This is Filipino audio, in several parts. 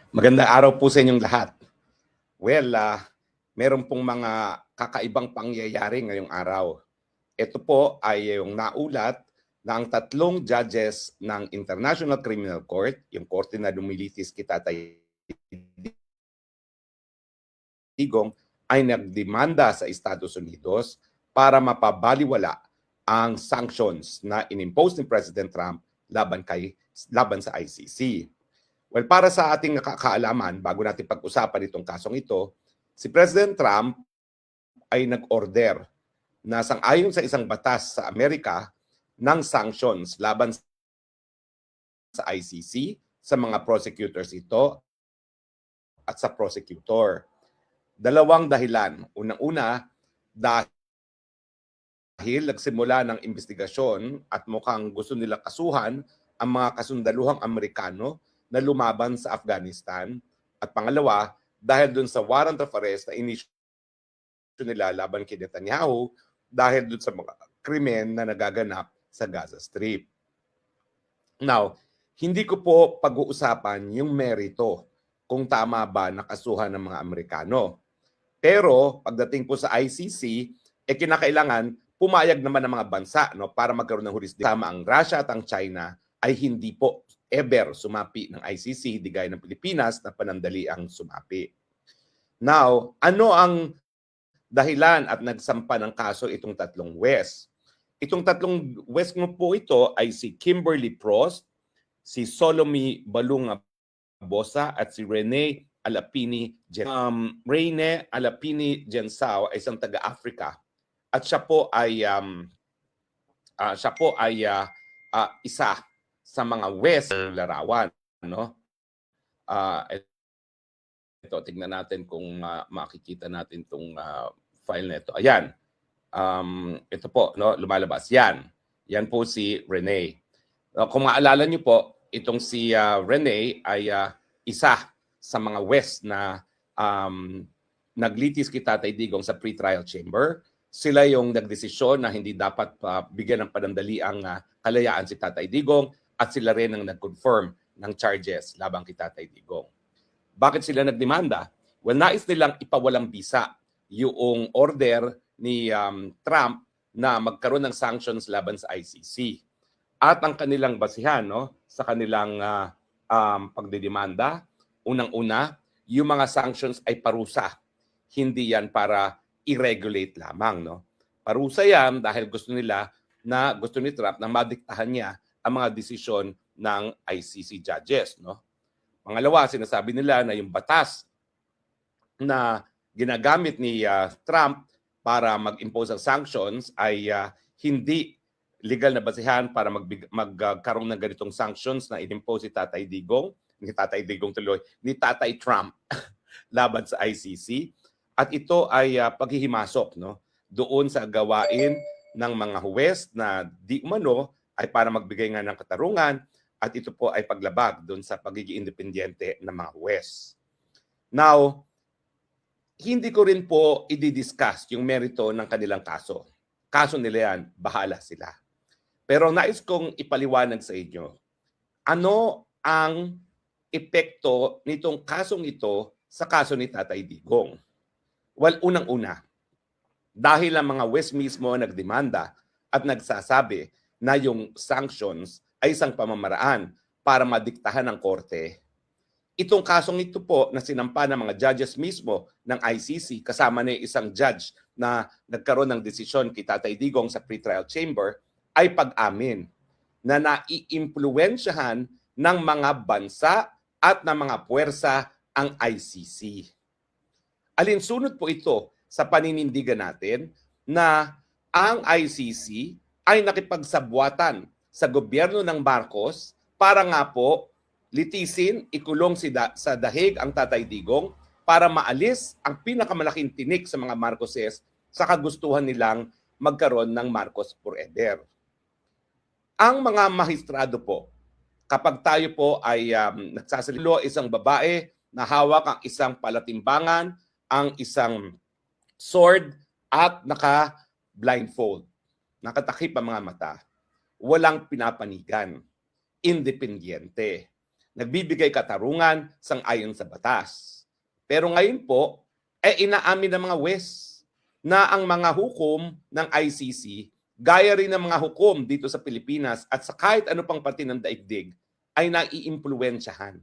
Magandang araw po sa inyong lahat. Well, meron pong mga kakaibang pangyayari ngayong araw. Ito po ay yung naulat na ang tatlong judges ng International Criminal Court, yung korte na lumilitis kay Tatay Digong, ay nagdemanda sa Estados Unidos para mapabaliwala ang sanctions na inimpose ni President Trump laban sa ICC. Well, para sa ating kaalaman, bago natin pag-usapan itong kasong ito, si President Trump ay nag-order na sang-ayon sa isang batas sa Amerika ng sanctions laban sa ICC, sa mga prosecutors ito at sa prosecutor. Dalawang dahilan. Unang-una, dahil nagsimula ng investigasyon at mukhang gusto nila kasuhan ang mga kasundaluhang Amerikano na lumaban sa Afghanistan. At pangalawa, dahil dun sa warrant of arrest na inisyu nila laban kay Netanyahu dahil dun sa mga krimen na nagaganap sa Gaza Strip. Now, hindi ko po pag-uusapan yung merito kung tama ba nakasuhan ng mga Amerikano. Pero pagdating po sa ICC, kinakailangan pumayag naman ng mga bansa para magkaroon ng jurisdiction. Tama ang Russia at ang China ay hindi po ever sumapi ng ICC, di gaya ng Pilipinas na panandali ang sumapi. Now, ano ang dahilan at nagsampa ng kaso itong tatlong West? Itong tatlong West po ito ay si Kimberly Prost, si Solomie Balunga Bosa at si Rene Alapini Gensao ay isang taga-Africa at siya po ay isa sa mga West larawan, no? Ito, tingnan natin kung makikita natin itong file na ito. Ayan. Ito po, no, lumalabas. Yan po si Rene. Kung maalala niyo po, itong si Rene ay isa sa mga West na naglitis kay Tatay Digong sa pre-trial chamber. Sila yung nagdesisyon na hindi dapat bigyan ng panandaliang kalayaan si Tatay Digong at sila rin ang nag-confirm ng charges labang kay Tatay Digong. Bakit sila nagdemanda? Well, nais nilang ipawalang bisa yung order ni Trump na magkaroon ng sanctions laban sa ICC. At ang kanilang basihan sa kanilang pagdedemanda, unang-una, yung mga sanctions ay parusa. Hindi yan para i-regulate lamang. Parusa yan dahil gusto ni Trump na madiktahan niya ang mga desisyon ng ICC judges. Pangalawa, sinasabi nila na yung batas na ginagamit ni Trump para mag-impose ng sanctions ay hindi legal na basihan para magkaroon ng ganitong sanctions na inimpose si Tatay Digong, ni Tatay Trump laban sa ICC. At ito ay paghihimasok doon sa gawain ng mga huwes na di umano ay para magbigay nga ng katarungan. At ito po ay paglabag doon sa pagiging independyente ng mga huwes. Now, hindi ko rin po i-discuss yung merito ng kanilang kaso. Kaso nila yan, bahala sila. Pero nais kong ipaliwanag sa inyo, ano ang epekto nitong kasong ito sa kaso ni Tatay Digong? Well, unang-una, dahil ang mga West mismo nagdemanda at nagsasabi na yung sanctions ay isang pamamaraan para madiktahan ng korte. Itong kasong ito po na sinampa ng mga judges mismo ng ICC, kasama na isang judge na nagkaroon ng desisyon kay Tatay Digong sa pre-trial chamber, ay pag-amin na naiimpluwensyahan ng mga bansa at ng mga puwersa ang ICC. Alinsunod po ito sa paninindigan natin na ang ICC ay nakipagsabwatan sa gobyerno ng Marcos para nga po litisin, ikulong sa dahig ang Tatay Digong para maalis ang pinakamalaking tinik sa mga Marcoses sa kagustuhan nilang magkaroon ng Marcos forever. Ang mga mahistrado po, kapag tayo po ay nagsasalilo, isang babae na hawak ang isang palatimbangan, ang isang sword at naka-blindfold, nakatakip ang mga mata, walang pinapanigan, independyente. nagbibigay katarungan sang-ayon sa batas. Pero ngayon po, inaamin ng mga WES na ang mga hukom ng ICC, gaya rin ng mga hukom dito sa Pilipinas at sa kahit ano pang parte ng daigdig, ay naiimpluwensyahan.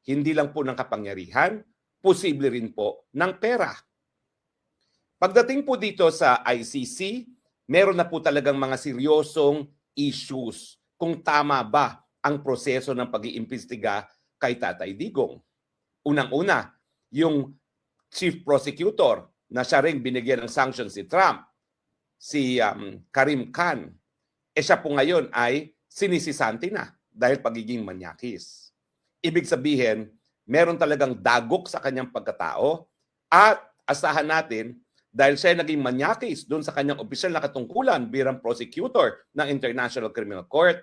Hindi lang po ng kapangyarihan, posible rin po ng pera. Pagdating po dito sa ICC, meron na po talagang mga seryosong issues kung tama ba ang proseso ng pag-iimbestiga kay Tatay Digong. Unang-una, yung chief prosecutor na siya rin binigyan ng sanctions si Trump, si Karim Khan, siya po ngayon ay sinisisanti na dahil pagiging manyakis. Ibig sabihin, meron talagang dagok sa kanyang pagkatao at asahan natin dahil siya naging manyakis doon sa kanyang opisyal na katungkulan bilang prosecutor ng International Criminal Court,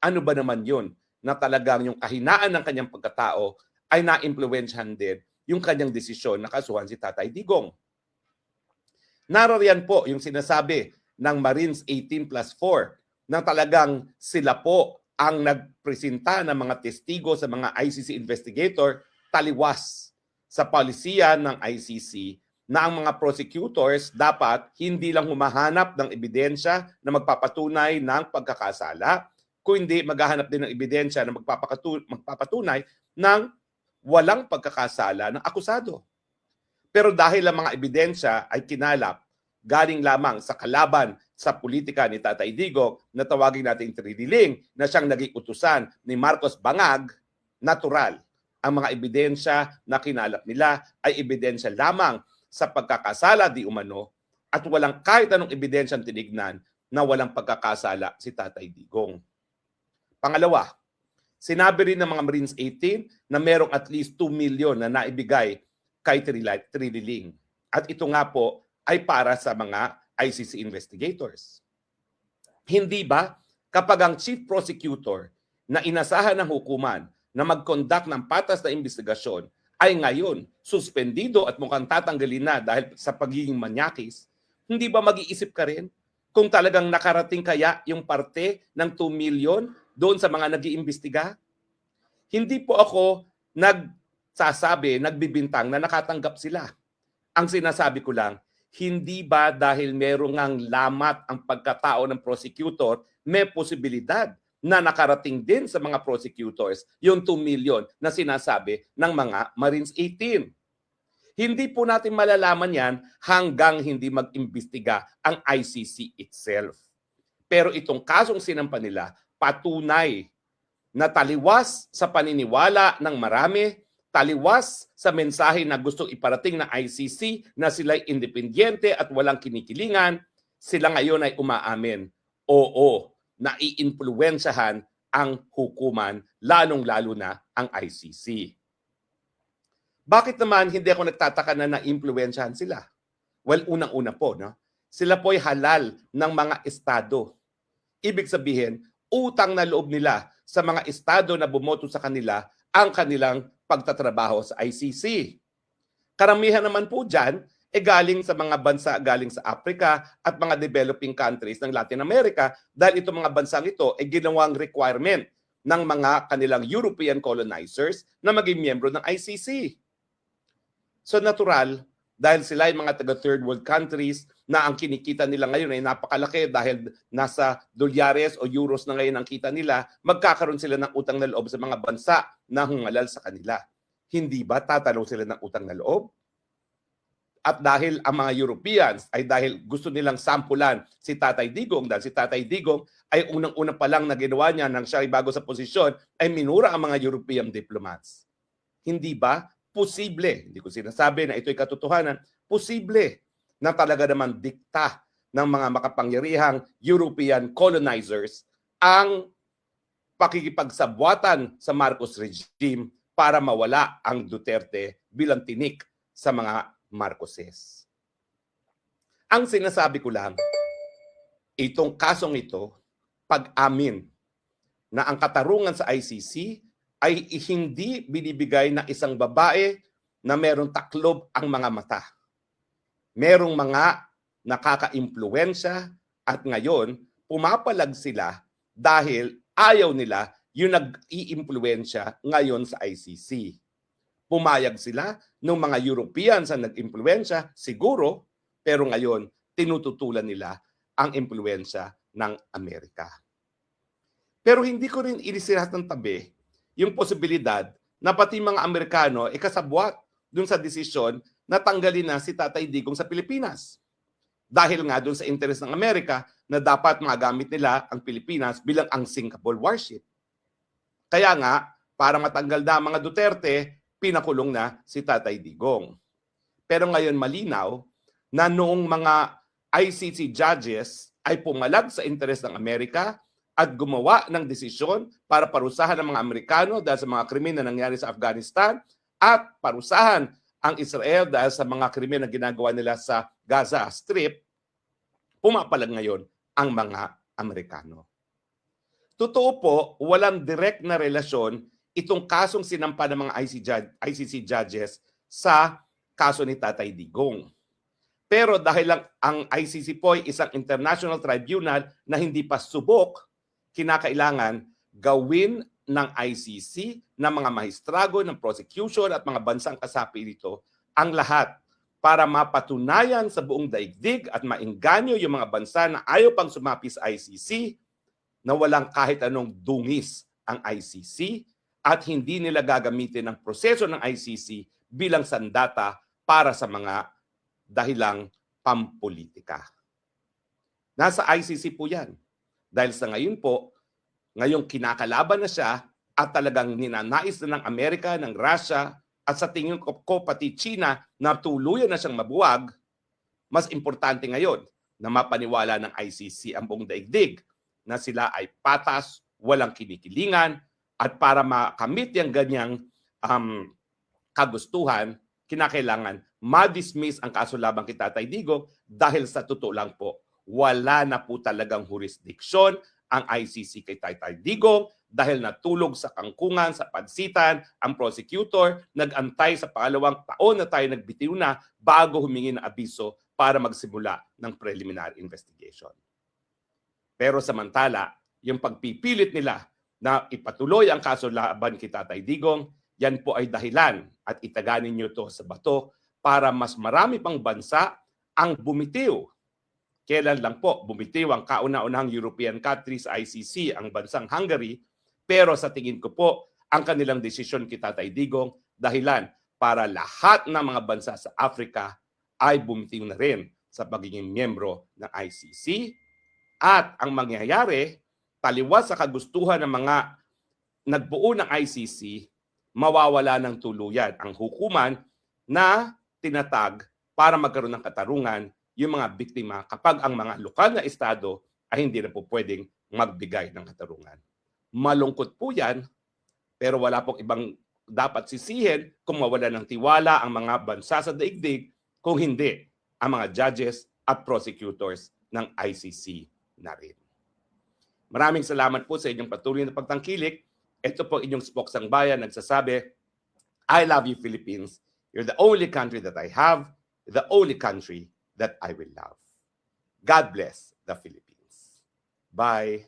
ano ba naman yun na talagang yung kahinaan ng kanyang pagkatao ay na-impluwensyahan din yung kanyang desisyon na kasuhan si Tatay Digong. Naroriyan po yung sinasabi ng Marines 18+4 na talagang sila po ang nagpresenta ng mga testigo sa mga ICC investigator taliwas sa polisiya ng ICC na ang mga prosecutors dapat hindi lang humahanap ng ebidensya na magpapatunay ng pagkakasala, kundi maghahanap din ng ebidensya na magpapatunay ng walang pagkakasala ng akusado. Pero dahil ang mga ebidensya ay kinalap galing lamang sa kalaban sa politika ni Tatay Digong na tawagin natin Triniling na siyang naging utusan ni Marcos Bangag, natural. Ang mga ebidensya na kinalap nila ay ebidensya lamang sa pagkakasala di umano at walang kahit anong ebidensyang tinignan na walang pagkakasala si Tatay Digong. Pangalawa, sinabi rin ng mga Marines 18 na merong at least 2 million na naibigay kay Triniling. At ito nga po ay para sa mga ICC investigators. Hindi ba kapag ang chief prosecutor na inasahan ng hukuman na mag-conduct ng patas na investigasyon ay ngayon suspendido at mukhang tatanggalin na dahil sa pagiging manyakis, hindi ba mag-iisip ka rin kung talagang nakarating kaya yung parte ng 2 million doon sa mga nag-iimbestiga? Hindi po ako nagbibintang na nakatanggap sila. Ang sinasabi ko lang, hindi ba dahil merong ngang lamat ang pagkatao ng prosecutor, may posibilidad na nakarating din sa mga prosecutors yung 2 million na sinasabi ng mga Marines 18. Hindi po natin malalaman yan hanggang hindi mag-imbestiga ang ICC itself. Pero itong kasong sinampa nila, patunay na taliwas sa paniniwala ng marami, taliwas sa mensahe na gustong iparating ng ICC na sila'y independyente at walang kinikilingan, sila ngayon ay umaamin. Oo, naiimpluwensyahan ang hukuman, lalong-lalo na ang ICC. Bakit naman hindi ako nagtataka na naiimpluwensyahan sila? Well, unang-una po, no? Sila po'y halal ng mga estado. Ibig sabihin, utang na loob nila sa mga estado na bumoto sa kanila ang kanilang pagtatrabaho sa ICC. Karamihan naman po dyan, galing sa mga bansa galing sa Africa at mga developing countries ng Latin America dahil itong mga bansang ito ay ginawang requirement ng mga kanilang European colonizers na maging miyembro ng ICC. So natural, dahil sila ay mga taga-third world countries na ang kinikita nila ngayon ay napakalaki dahil nasa dolyares o euros na ngayon ang kita nila, magkakaroon sila ng utang na loob sa mga bansa na humalal sa kanila. Hindi ba tatanaw sila ng utang na loob? At dahil ang mga Europeans ay dahil gusto nilang sampulan si Tatay Digong, dahil si Tatay Digong ay unang-una pa lang na ginawa niya nang siya ay bago sa posisyon, ay minura ang mga European diplomats. Hindi ba posible, hindi ko sinasabi na ito'y katotohanan, posible na talaga naman dikta ng mga makapangyarihang European colonizers ang pakikipagsabwatan sa Marcos regime para mawala ang Duterte bilang tinik sa mga Marcoses. Ang sinasabi ko lang, itong kasong ito, pag-amin na ang katarungan sa ICC ay hindi binibigay ng isang babae na merong taklob ang mga mata. Merong mga nakaka-impluwensya at ngayon pumapalag sila dahil ayaw nila yung nag-iimpluwensya ngayon sa ICC. Pumayag sila ng mga Europeans ang nag-impluwensya, siguro, pero ngayon tinututulan nila ang impluwensya ng Amerika. Pero hindi ko rin inisirat ng tabi yung posibilidad na pati mga Amerikano kasabwat dun sa desisyon na tanggalin na si Tatay Digong sa Pilipinas. Dahil nga dun sa interes ng Amerika na dapat magamit nila ang Pilipinas bilang ang Singapore warship. Kaya nga, para matanggal na ang mga Duterte, pinakulong na si Tatay Digong. Pero ngayon malinaw na noong mga ICC judges ay pumalag sa interes ng Amerika at gumawa ng desisyon para parusahan ang mga Amerikano dahil sa mga krimen na nangyari sa Afghanistan at parusahan ang Israel dahil sa mga krimen na ginagawa nila sa Gaza Strip, pumapalag ngayon ang mga Amerikano. Totoo po, walang direct na relasyon itong kasong sinampa ng mga ICC judges sa kaso ni Tatay Digong. Pero dahil lang ang ICC po ay isang international tribunal na hindi pa subok, kinakailangan gawin ng ICC, ng mga maestrado, ng prosecution at mga bansang kasapi nito ang lahat para mapatunayan sa buong daigdig at maengganyo yung mga bansa na ayaw pang sumapi sa ICC na walang kahit anong dungis ang ICC at hindi nila gagamitin ang proseso ng ICC bilang sandata para sa mga dahilang pampolitika. Nasa ICC po yan. Dahil sa ngayon po, ngayong kinakalaban na siya at talagang ninanais na ng Amerika, ng Russia, at sa tingin ko pati China na tuluyan na siyang mabuwag, mas importante ngayon na mapaniwala ng ICC ang buong daigdig na sila ay patas, walang kinikilingan, at para makamit yung ganyang kagustuhan, kinakailangan ma-dismiss ang kaso laban kay Tatay Digong dahil sa totoo lang po, wala na po talagang jurisdiksyon ang ICC kay Tatay Digong dahil natulog sa kangkungan, sa pansitan, ang prosecutor, nag-antay sa pangalawang taon na tayo nagbitiw na bago humingi ng abiso para magsimula ng preliminary investigation. Pero samantala, yung pagpipilit nila na ipatuloy ang kaso laban kay Tatay Digong, yan po ay dahilan at itaganin nyo to sa bato para mas marami pang bansa ang bumitiw. Kailan lang po bumitiw ang kauna-unahang European country sa ICC, ang bansang Hungary, pero sa tingin ko po, ang kanilang desisyon kay Tatay Digong dahilan para lahat ng mga bansa sa Africa ay bumitiw na rin sa pagiging miyembro ng ICC. At ang mangyayari, taliwas sa kagustuhan ng mga nagbuo ng ICC, mawawala ng tuluyan ang hukuman na tinatag para magkaroon ng katarungan yung mga biktima kapag ang mga lokal na estado ay hindi na po pwedeng magbigay ng katarungan. Malungkot po yan, pero wala pong ibang dapat sisihin kung mawala ng tiwala ang mga bansa sa daigdig kung hindi ang mga judges at prosecutors ng ICC na rin. Maraming salamat po sa inyong patuloy na pagtangkilik. Ito po inyong spoksang bayan nagsasabi, I love you Philippines. You're the only country that I have, the only country that I will love. God bless the Philippines. Bye.